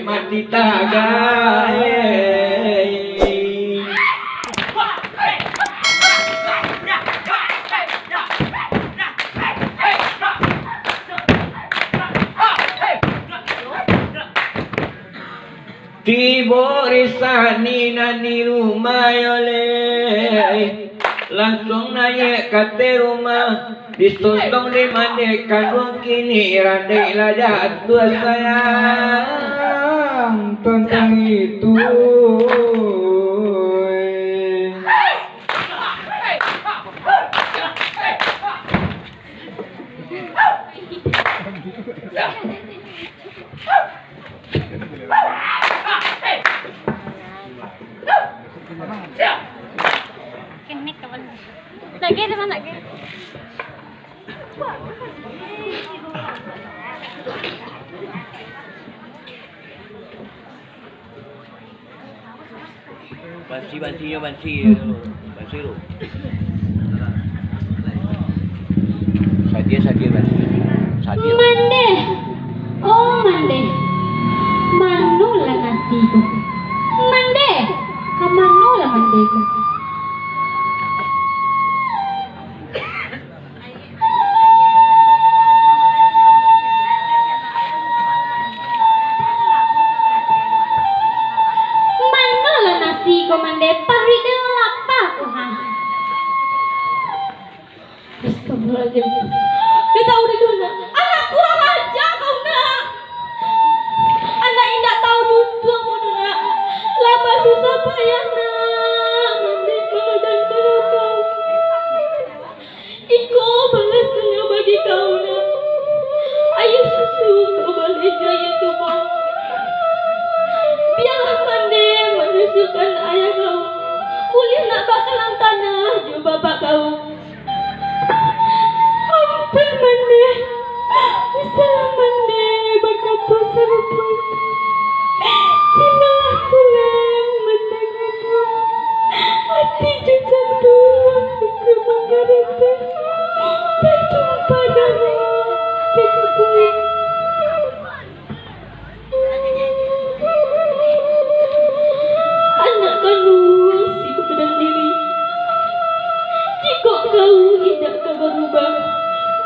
mati tagai. Tiborisani nani rumah yole langsung naik ke rumah dituntung di mandikan kini randai lajat tua sayang tentang itu lagi di mana lagi? Bansi lu. Sadia bansi. Mande, oh mande, manula nasiku. Mande, kamanula mandeku. Komande pari gelap aku ha. Astagfirullahaladzim. Kita udah guna. Anak kurang aja kau nak. Anak indah tahu nuntut kau nak. Lama susah payah nak. Mandi dan kau. Iko balasnya bagi kau nak. Ayo susu kau balik jaya tubuh. Biarlah mandi menusukkan ayah kau. Kuliah nak bakalan tanah juga bapak kau. Ampun mandi. Salam mandi berkata serupa. Sinalah tulang mendengarku. Hati juga tulang ke mengerti. Berjumpa darah dekat. Anak kandung si kepedan diri. Jika kau tidak kau berubah,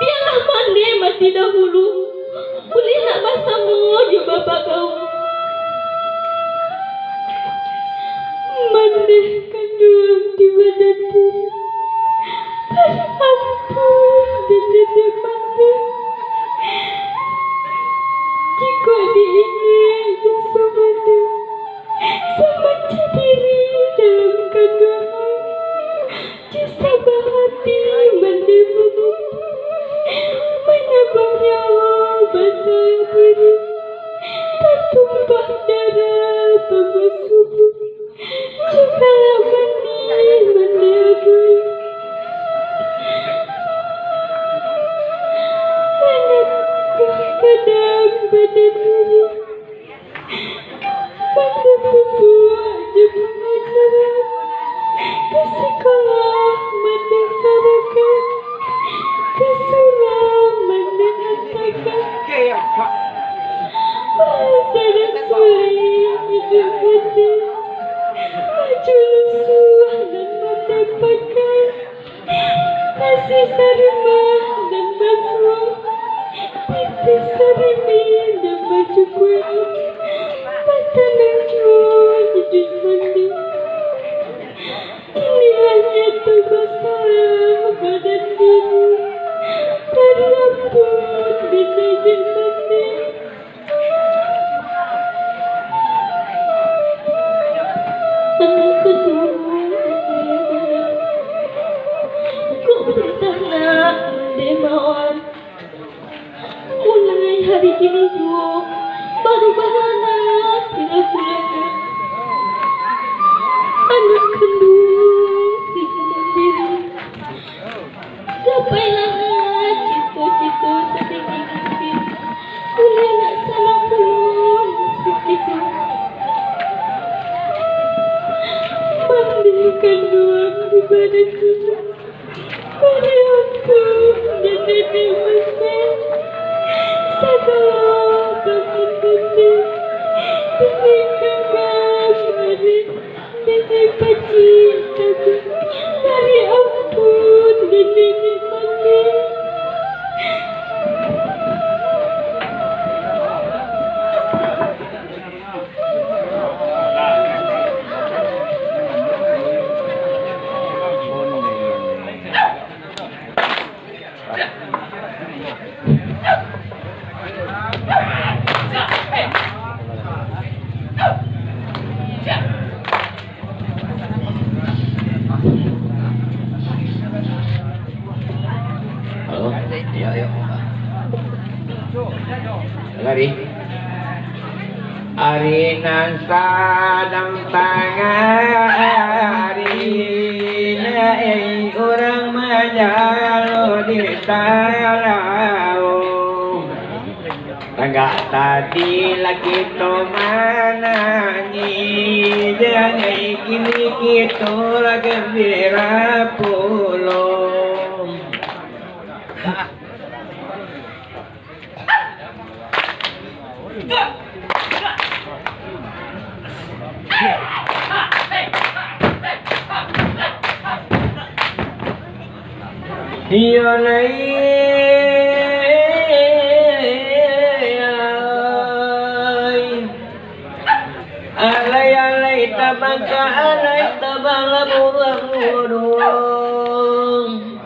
biarlah mandi mati dahulu. Boleh nak masamu je bapak kau. Mandi kandung di badan diri. Ampun di mandi. Jika diingin jasa mandi. Semacam diri dalam kandungan. Jasa hati mendemumu. Menabah nyawa basah diri. Tertumpah darah pada subuh. Jikalau mandi mendemumu. Menabah kadang badan diri. Pada membuat jemaah jalan ke sekolah mendasarkan, ke surau mendasarkan. Rasa suai hidup hati, maju lusuh dan mendapatkan kasih sarmah dan basuh, titis sarimi dan baju kuih. Tenang jual hidup mandi. Inilah tugas saya badan diri. Terlamput benda mandi. Anak kedua ku bertanah demawan. Mulai hari ini juga baru bahana pira-pira. Anak kandung si sendiri. Gapailah nak cita-cita sedikit-sedikit. Kuliah nak salam belum sedikit. Mandi kandung di badan kita. Pada aku dan nenek masih. Segala Lari. Ari nang sadang tangari nai orang majalo di talau tangga tadi lagi to mana ni jangan kini kita lagi berapulong. Iyo lai alay tabangka alay tabalabulangurung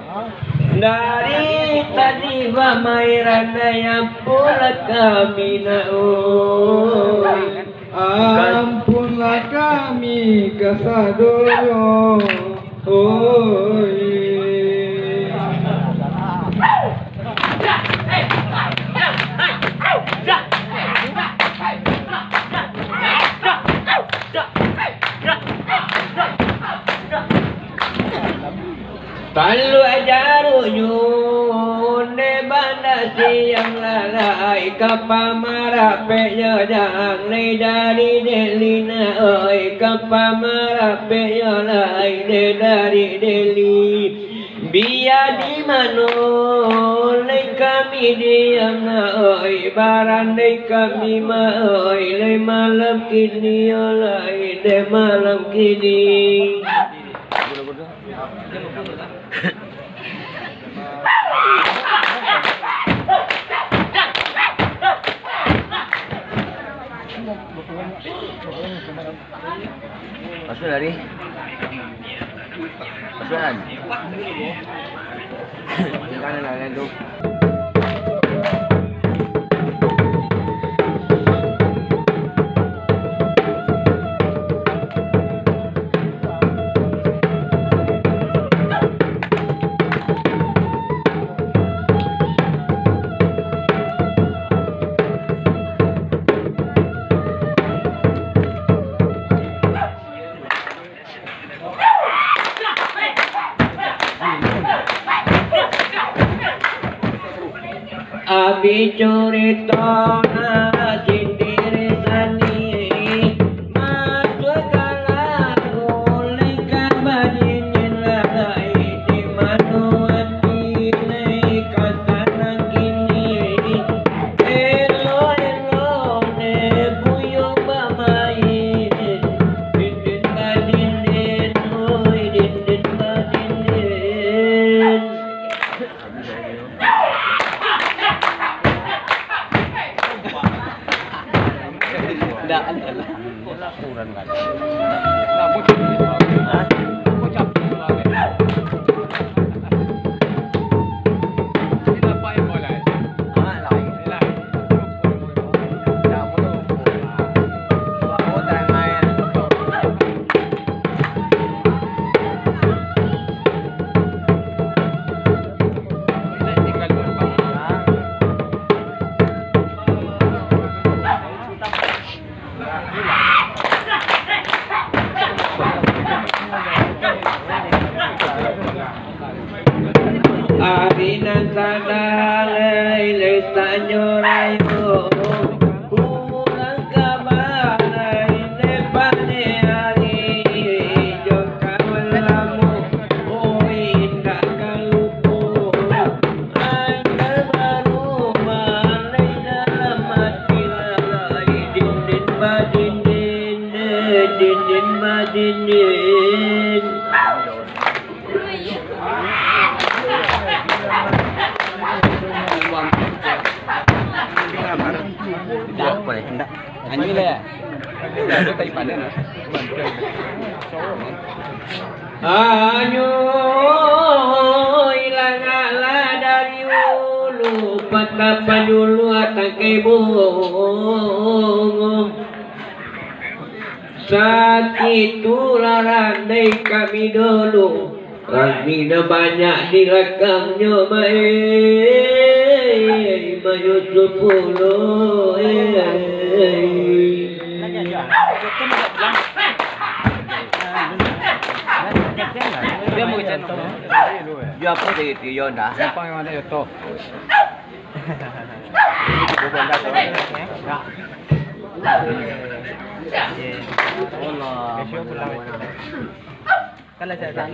dari tadi pamairan yang pula kami naoi. Ampunlah kami kesadoyo, oi. Kalau ajaru nyune banda siang lalai kapamarape jang le dari delina oi kapamarape lalai de dari deli biar di mano le kami diam oi baran le kami ma oi le malam kini oi de malam kini. Masuk dari masukan kanan lain tu. Abi curito na cintiri sani masuk kalaku lengkap badinin lalai di manuati lei kasanang kini elo ne buyung bamain dindin badinin oi dindin badinin. Kurang kan. Nah, bocor gitu. Bocor gitu lagi. Ini apa yang boleh? Lain. Dah betul. Suara orang lain. Ini tinggal berbang. Arinan sadalai lesanyo rayo pulang kabarai nepane hari jokawalamu oi tak kalupu anda baru malai dalam hati lalai dindin badindin dindin badindin. Anjing lah ya. Anyo ilang ala dari ulu patapan dulu atakai bung sakit tularan dari kami dulu Rangina banyak direkamnya baik bayu 10 Dia mau ikan. Dia apa dia yon dah. Siapa yang ada itu? Allah. Kalau saya